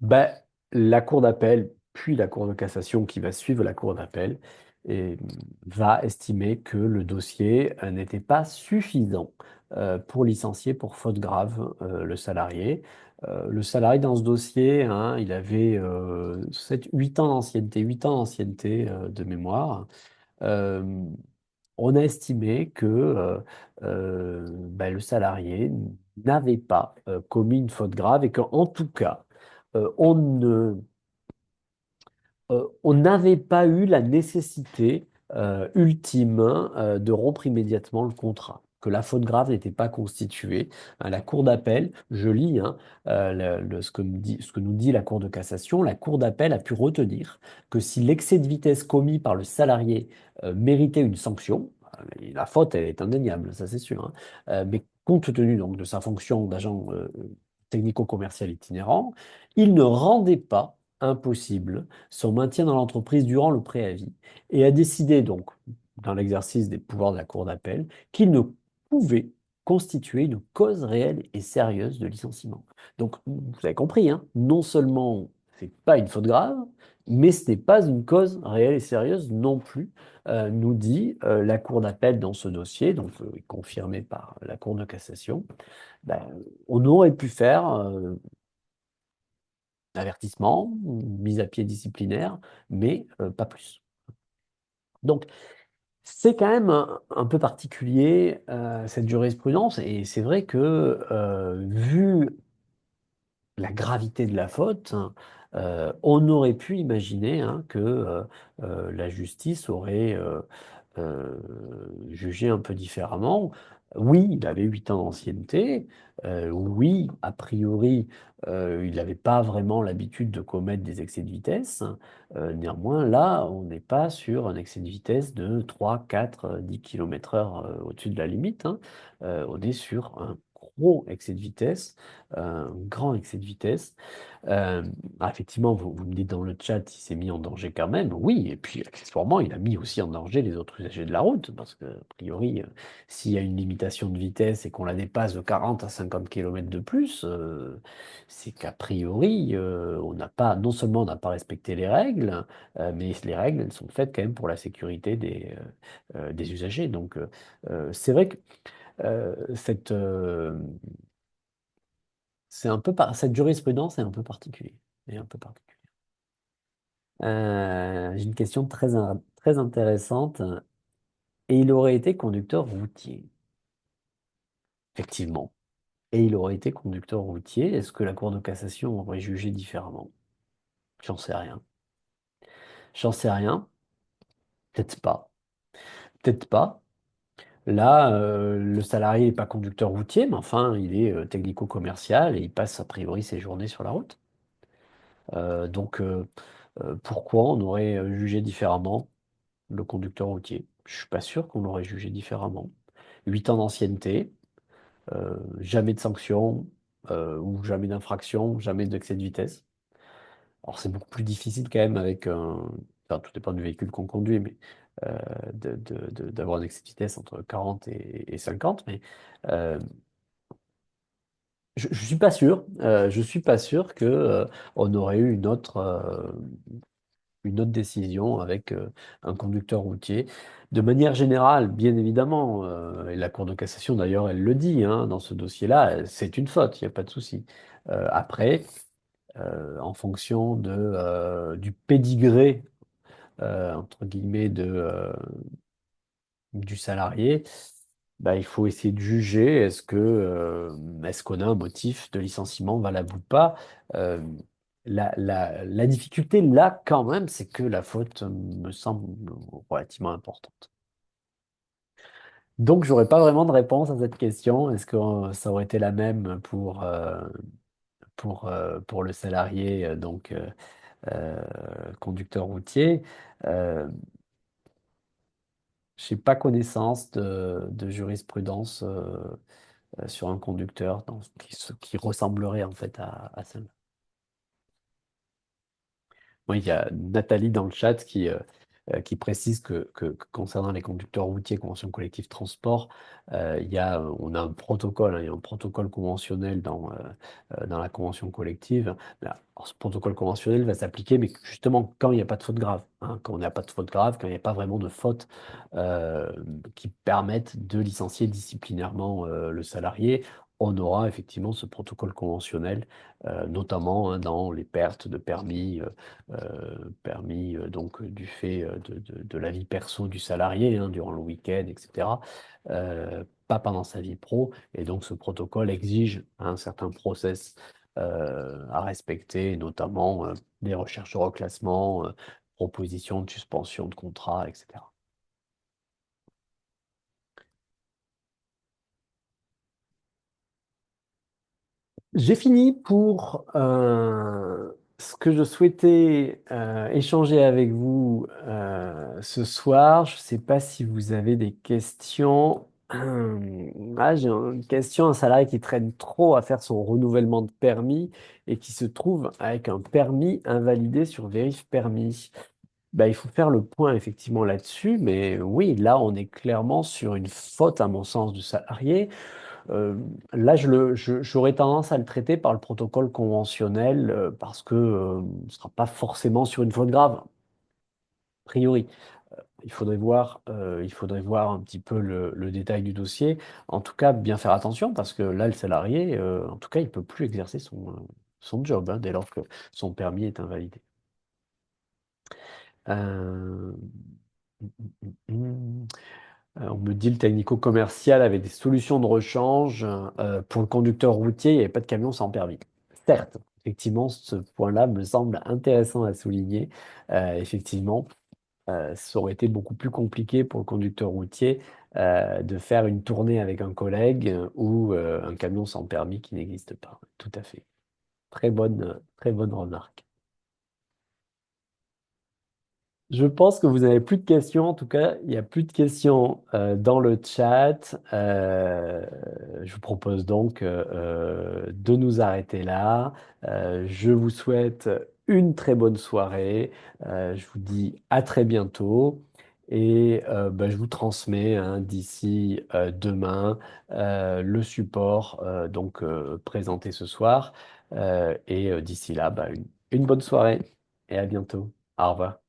Ben, la cour d'appel, puis la cour de cassation qui va suivre la cour d'appel, et va estimer que le dossier n'était pas suffisant pour licencier pour faute grave le salarié. Le salarié dans ce dossier, hein, il avait 8 ans d'ancienneté, 8 ans d'ancienneté de mémoire. Euh, on a estimé que ben, le salarié n'avait pas commis une faute grave et qu'en tout cas, on ne on n'avait pas eu la nécessité ultime de rompre immédiatement le contrat, que la faute grave n'était pas constituée. La Cour d'appel, je lis hein, ce que nous dit la Cour de cassation, la Cour d'appel a pu retenir que si l'excès de vitesse commis par le salarié méritait une sanction, la faute elle est indéniable, ça c'est sûr, hein, mais compte tenu donc de sa fonction d'agent technico-commercial itinérant, il ne rendait pas impossible son maintien dans l'entreprise durant le préavis et a décidé donc, dans l'exercice des pouvoirs de la Cour d'appel, qu'il ne pouvait constituer une cause réelle et sérieuse de licenciement. Donc, vous avez compris, hein, non seulement c'est pas une faute grave, mais ce n'est pas une cause réelle et sérieuse non plus, nous dit la Cour d'appel dans ce dossier, donc confirmé par la Cour de cassation. Ben, on aurait pu faire avertissement, mise à pied disciplinaire, mais pas plus. Donc, c'est quand même un peu particulier cette jurisprudence, et c'est vrai que vu la gravité de la faute, hein, on aurait pu imaginer hein, que la justice aurait euh, jugé un peu différemment. Oui, il avait 8 ans d'ancienneté. Oui, a priori, il n'avait pas vraiment l'habitude de commettre des excès de vitesse. Néanmoins, là, on n'est pas sur un excès de vitesse de 3, 4, 10 km/h au-dessus de la limite, hein. On est sur un gros excès de vitesse, un grand excès de vitesse. Euh, effectivement, vous me dites dans le chat, il s'est mis en danger quand même. Oui, et puis accessoirement, il a mis aussi en danger les autres usagers de la route, parce que, a priori, s'il y a une limitation de vitesse et qu'on la dépasse de 40 à 50 km de plus, c'est qu'a priori, on n'a pas, non seulement on n'a pas respecté les règles, mais les règles, elles sont faites quand même pour la sécurité des usagers. Donc, c'est vrai que cette, cette jurisprudence est un peu particulière. Est un peu particulière. J'ai une question très intéressante. Et il aurait été conducteur routier. Effectivement. Et il aurait été conducteur routier. Est-ce que la Cour de cassation aurait jugé différemment? J'en sais rien. J'en sais rien. Peut-être pas. Peut-être pas. Là, le salarié n'est pas conducteur routier, mais enfin, il est technico-commercial et il passe a priori ses journées sur la route. Donc, pourquoi on aurait jugé différemment le conducteur routier? Je suis pas sûr qu'on l'aurait jugé différemment. 8 ans d'ancienneté, jamais de sanction, ou jamais d'infraction, jamais d'excès de vitesse. Alors c'est beaucoup plus difficile quand même avec un... Enfin, tout dépend du véhicule qu'on conduit, mais d'avoir un excès de vitesse entre 40 et 50. Mais euh, je ne suis pas sûr. Je suis pas sûr que on aurait eu une autre décision avec un conducteur routier. De manière générale, bien évidemment, et la Cour de cassation d'ailleurs, elle le dit hein, dans ce dossier-là, c'est une faute, il n'y a pas de souci. Après, en fonction du pédigré, entre guillemets, du salarié, bah, il faut essayer de juger est-ce qu'on a un motif de licenciement valable ou pas. Euh, la difficulté là, quand même, c'est que la faute me semble relativement importante. Donc, j'aurais pas vraiment de réponse à cette question. Est-ce que ça aurait été la même pour le salarié, conducteur routier? Euh, je n'ai pas connaissance de jurisprudence sur un conducteur qui ressemblerait en fait à celle-là. Oui, il y a Nathalie dans le chat qui précise que concernant les conducteurs routiers, convention collective transport, on a un protocole, hein, il y a un protocole conventionnel dans la convention collective. Alors, ce protocole conventionnel va s'appliquer, mais justement quand il n'y a pas de faute grave, hein, quand il n'y a pas de faute grave, quand il n'y a pas vraiment de faute euh, qui permettent de licencier disciplinairement le salarié, on aura effectivement ce protocole conventionnel, notamment hein, dans les pertes de permis donc du fait de la vie perso du salarié hein, durant le week-end, etc. Pas pendant sa vie pro. Et donc ce protocole exige un certain process à respecter, notamment des recherches de reclassement, proposition de suspension de contrat, etc. J'ai fini pour ce que je souhaitais échanger avec vous ce soir. Je ne sais pas si vous avez des questions. Ah, j'ai une question, un salarié qui traîne trop à faire son renouvellement de permis et qui se trouve avec un permis invalidé sur vérif permis. Ben, il faut faire le point effectivement là-dessus, mais oui, là on est clairement sur une faute à mon sens du salarié. Euh, Là, j'aurais tendance à le traiter par le protocole conventionnel parce que ce ne sera pas forcément sur une faute grave, a priori. Il faudrait voir un petit peu le détail du dossier. En tout cas, bien faire attention parce que là, le salarié, en tout cas, il ne peut plus exercer son job hein, dès lors que son permis est invalidé. Euh, on me dit le technico-commercial avait des solutions de rechange. Pour le conducteur routier, il n'y avait pas de camion sans permis. Certes, effectivement, ce point-là me semble intéressant à souligner. Effectivement, ça aurait été beaucoup plus compliqué pour le conducteur routier de faire une tournée avec un collègue ou un camion sans permis qui n'existe pas. Tout à fait. Très bonne remarque. Je pense que vous n'avez plus de questions. En tout cas, il n'y a plus de questions dans le chat. Je vous propose donc de nous arrêter là. Je vous souhaite une très bonne soirée. Je vous dis à très bientôt. Et bah, je vous transmets hein, d'ici demain le support donc présenté ce soir. Et d'ici là, bah, une bonne soirée et à bientôt. Au revoir.